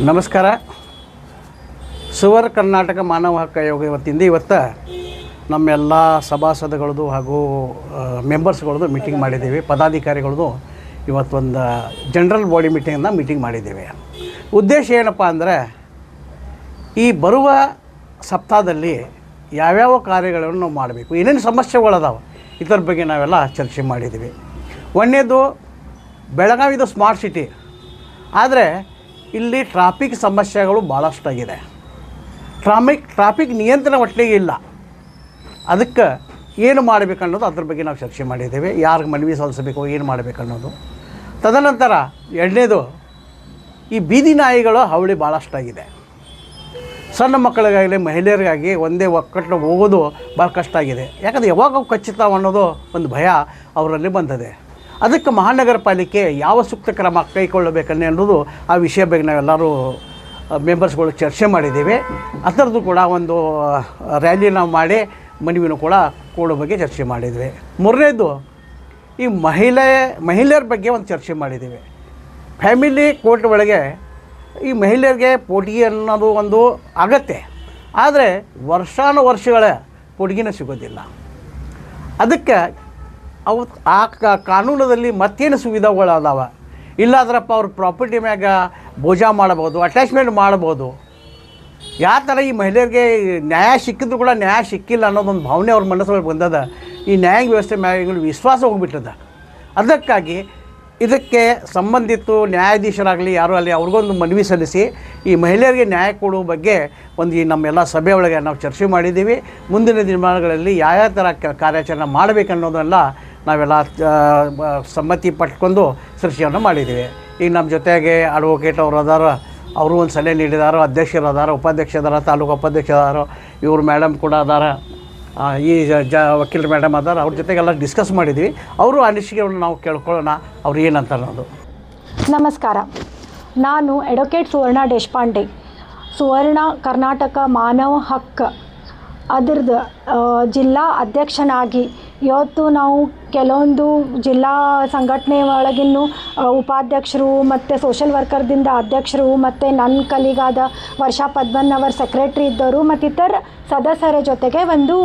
ನಮಸ್ಕಾರ. ಸುವರ್ ಕರ್ನಾಟಕ ಮಾನವ ಹಕ್ಕು ಆಯೋಗ ಇವತ್ತು ನಮ್ಮೆಲ್ಲ ಸಭಾಸದಗಳದು ಹಾಗೂ ಮೆಂಬರ್ಸ್ಗಳದು ಮೀಟಿಂಗ್ ಮಾಡಿದ್ದೀವಿ. ಪದಾಧಿಕಾರಿಗಳದು ಇವತ್ತೊಂದು ಜನರಲ್ ಬಾಡಿ ಮೀಟಿಂಗ್ ಮಾಡಿದ್ದೇವೆ. ಉದ್ದೇಶ ಏನಪ್ಪ ಅಂದರೆ, ಈ ಬರುವ ಸಪ್ತಾಹದಲ್ಲಿ ಯಾವ್ಯಾವ ಕಾರ್ಯಗಳನ್ನು ನಾವು ಮಾಡಬೇಕು, ಏನೇನು ಸಮಸ್ಯೆಗಳದಾವೆ ಇದರ ಬಗ್ಗೆ ನಾವೆಲ್ಲ ಚರ್ಚೆ ಮಾಡಿದ್ದೀವಿ. ಒಂದನೇದು, ಬೆಳಗಾವಿದು ಸ್ಮಾರ್ಟ್ ಸಿಟಿ, ಆದರೆ ಇಲ್ಲಿ ಟ್ರಾಫಿಕ್ ಸಮಸ್ಯೆಗಳು ಭಾಳಷ್ಟಾಗಿದೆ. ಟ್ರಾಫಿಕ್ ನಿಯಂತ್ರಣ ಒಟ್ಟಿಗೆ ಇಲ್ಲ. ಅದಕ್ಕೆ ಏನು ಮಾಡಬೇಕು ಅನ್ನೋದು ಅದ್ರ ಬಗ್ಗೆ ನಾವು ಚರ್ಚೆ ಮಾಡಿದ್ದೇವೆ. ಯಾರಿಗೆ ಮನವಿ ಸಲ್ಲಿಸಬೇಕು, ಏನು ಮಾಡಬೇಕು ಅನ್ನೋದು. ತದನಂತರ ಎರಡನೇದು, ಈ ಬೀದಿ ನಾಯಿಗಳು ಹಾವಳಿ ಭಾಳಷ್ಟಾಗಿದೆ. ಸಣ್ಣ ಮಕ್ಕಳಿಗಾಗಲಿ ಮಹಿಳೆಯರಿಗಾಗಿ ಒಂದೇ ಒಕ್ಕಟ್ಟು ಹೋಗೋದು ಭಾಳ ಕಷ್ಟ ಆಗಿದೆ. ಯಾಕಂದರೆ ಯಾವಾಗ ಅವು ಕಚ್ಚುತ್ತಾವೆ ಅನ್ನೋದು ಒಂದು ಭಯ ಅವರಲ್ಲಿ ಬಂದಿದೆ. ಅದಕ್ಕೆ ಮಹಾನಗರ ಪಾಲಿಕೆ ಯಾವ ಸೂಕ್ತ ಕ್ರಮ ಕೈಗೊಳ್ಳಬೇಕನ್ನೇ ಅನ್ನೋದು ಆ ವಿಷಯ ಬಗ್ಗೆ ನಾವೆಲ್ಲರೂ ಮೆಂಬರ್ಸ್ಗಳು ಚರ್ಚೆ ಮಾಡಿದ್ದೀವಿ. ಅದರದ್ದು ಕೂಡ ಒಂದು ರ್ಯಾಲಿ ನಾವು ಮಾಡಿ ಮನವಿನೂ ಕೂಡ ಕೊಡೋ ಬಗ್ಗೆ ಚರ್ಚೆ ಮಾಡಿದ್ವಿ. ಮೂರನೇದು, ಈ ಮಹಿಳೆಯರ ಬಗ್ಗೆ ಒಂದು ಚರ್ಚೆ ಮಾಡಿದ್ದೀವಿ. ಫ್ಯಾಮಿಲಿ ಕೋರ್ಟ್ ಒಳಗೆ ಈ ಮಹಿಳೆಯರಿಗೆ ಪೋಟಿಗೆ ಅನ್ನೋದು ಒಂದು ಅಗತ್ಯ, ಆದರೆ ವರ್ಷಗಳ ಪೋಟಿಗೆನೇ ಸಿಗೋದಿಲ್ಲ. ಅದಕ್ಕೆ ಅವು ಆ ಕಾನೂನದಲ್ಲಿ ಮತ್ತೇನು ಸುವಿಧಾಗಳು ಅದಾವೆ, ಇಲ್ಲಾದ್ರಪ್ಪ ಅವ್ರ ಪ್ರಾಪರ್ಟಿ ಮ್ಯಾಗ ಬೋಜಾ ಮಾಡ್ಬೋದು, ಅಟ್ಯಾಚ್ಮೆಂಟ್ ಮಾಡ್ಬೋದು. ಯಾವ ಥರ ಈ ಮಹಿಳೆಯರಿಗೆ ನ್ಯಾಯ ಸಿಕ್ಕಿದ್ರು ಕೂಡ ನ್ಯಾಯ ಸಿಕ್ಕಿಲ್ಲ ಅನ್ನೋದೊಂದು ಭಾವನೆ ಅವ್ರ ಮನಸ್ಸೊಳಗೆ ಬಂದದ. ಈ ನ್ಯಾಯ ವ್ಯವಸ್ಥೆ ಮ್ಯಾಗ ವಿಶ್ವಾಸ ಹೋಗ್ಬಿಟ್ಟದ. ಅದಕ್ಕಾಗಿ ಇದಕ್ಕೆ ಸಂಬಂಧಿತ ನ್ಯಾಯಾಧೀಶರಾಗಲಿ ಯಾರು ಅಲ್ಲಿ ಅವ್ರಿಗೊಂದು ಮನವಿ ಸಲ್ಲಿಸಿ ಈ ಮಹಿಳೆಯರಿಗೆ ನ್ಯಾಯ ಕೊಡುವ ಬಗ್ಗೆ ಈ ನಮ್ಮೆಲ್ಲ ಸಭೆ ಒಳಗೆ ನಾವು ಚರ್ಚೆ ಮಾಡಿದ್ದೀವಿ. ಮುಂದಿನ ದಿನಮಾನಗಳಲ್ಲಿ ಯಾವ ಥರ ಕಾರ್ಯಾಚರಣೆ ಮಾಡಬೇಕನ್ನೋದೆಲ್ಲ ನಾವೆಲ್ಲ ಸಮ್ಮತಿ ಪಟ್ಕೊಂಡು ಚರ್ಚೆಯನ್ನು ಮಾಡಿದ್ದೀವಿ. ಈಗ ನಮ್ಮ ಜೊತೆಗೆ ಅಡ್ವೊಕೇಟ್ ಅವರು ಅದಾರ, ಅವರು ಒಂದು ಸಲಹೆ ನೀಡಿದಾರೋ, ಅಧ್ಯಕ್ಷರು ಅದಾರ, ಉಪಾಧ್ಯಕ್ಷರಾರ, ತಾಲೂಕು ಅದಾರ, ಇವರು ಮೇಡಮ್ ಕೂಡ ಅದಾರ, ಈ ವಕೀಲರು ಮೇಡಮ್ ಅದಾರ. ಅವ್ರ ಜೊತೆಗೆಲ್ಲ ಡಿಸ್ಕಸ್ ಮಾಡಿದ್ವಿ. ಅವರು ಅನಿಸಿಕೆಗಳನ್ನು ನಾವು ಕೇಳ್ಕೊಳ್ಳೋಣ, ಅವ್ರು ಏನಂತ ಅನ್ನೋದು. ನಮಸ್ಕಾರ, ನಾನು ಅಡ್ವೊಕೇಟ್ ಸುವರ್ಣ ದೇಶಪಾಂಡೆ, ಸುವರ್ಣ ಕರ್ನಾಟಕ ಮಾನವ ಹಕ್ಕು ಅದರದ್ದು ಜಿಲ್ಲಾ ಅಧ್ಯಕ್ಷನಾಗಿ ಇವತ್ತು ನಾವು ಕೆಲವೊಂದು ಜಿಲ್ಲಾ ಸಂಘಟನೆ ಒಳಗಿನ್ನು ಉಪಾಧ್ಯಕ್ಷರು ಮತ್ತು ಸೋಷಲ್ ವರ್ಕರ್ದಿಂದ ಅಧ್ಯಕ್ಷರು ಮತ್ತು ನನ್ನ ಕಲೀಗಾದ ವರ್ಷಾ ಪದ್ಮನ್ ಅವರ ಸೆಕ್ರೆಟ್ರಿ ಇದ್ದರು ಮತ್ತು ಇತರ ಸದಸ್ಯರ ಜೊತೆಗೆ ಒಂದು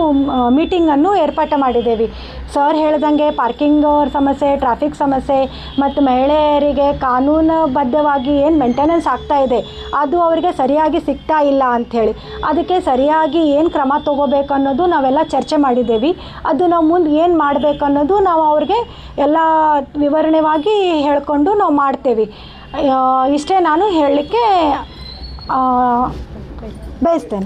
ಮೀಟಿಂಗನ್ನು ಏರ್ಪಾಟು ಮಾಡಿದ್ದೇವೆ. ಸರ್ ಹೇಳ್ದಂಗೆ ಪಾರ್ಕಿಂಗ್ ಸಮಸ್ಯೆ, ಟ್ರಾಫಿಕ್ ಸಮಸ್ಯೆ ಮತ್ತು ಮಹಿಳೆಯರಿಗೆ ಕಾನೂನುಬದ್ಧವಾಗಿ ಏನು ಮೇಂಟೆನೆನ್ಸ್ ಆಗ್ತಾ ಇದೆ ಅದು ಅವರಿಗೆ ಸರಿಯಾಗಿ ಸಿಗ್ತಾ ಇಲ್ಲ ಅಂಥೇಳಿ, ಅದಕ್ಕೆ ಸರಿಯಾಗಿ ಏನು ಕ್ರಮ ತೊಗೋಬೇಕು ಅನ್ನೋದು ನಾವೆಲ್ಲ ಚರ್ಚೆ ಮಾಡಿದ್ದೇವೆ. ಅದು ನಾವು ಮುಂದೆ ಏನು ಮಾಡಬೇಕು ಅನ್ನೋದು ನಾವು ಅವ್ರಿಗೆ ಎಲ್ಲ ವಿವರಣೆವಾಗಿ ಹೇಳಿಕೊಂಡು ನಾವು ಮಾಡ್ತೇವೆ. ಇಷ್ಟೇ ನಾನು ಹೇಳಲಿಕ್ಕೆ ಬಯಸ್ತೇನೆ.